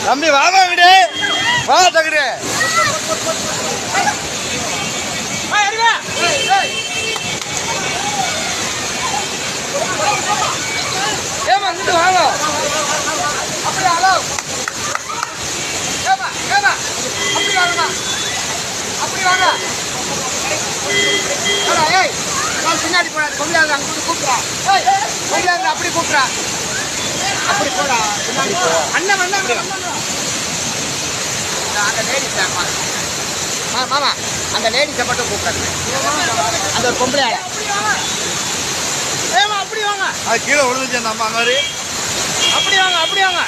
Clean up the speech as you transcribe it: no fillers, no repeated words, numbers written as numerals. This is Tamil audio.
தம்பி வாங்க விடு, வா தகுடு. ஏமா இங்கிட்டு வாங்க. அப்படி ஹலோ ஏமா ஏமா அப்படி வாங்கம்மா, அப்படி வாங்க. ஏய் நான் பின்னாடி போறேன், கொண்டாந்து அங்கே கூப்பிட்றா. ஏய் கொண்டாந்து அப்படி கூப்பிட்றா, அப்படி போடா பின்னாடி போ. அண்ணன் வந்தாங்க அந்த லேடிஸ் மாமா, அந்த லேடிஸை மட்டும் கூப்பிட்றாங்க. அந்த ஒரு பொம்பளை ஏமா அப்படி வாங்க. அது கீழே விழுந்துச்சு நம்ம மாதிரி. அப்படி வாங்க, அப்படி வாங்க.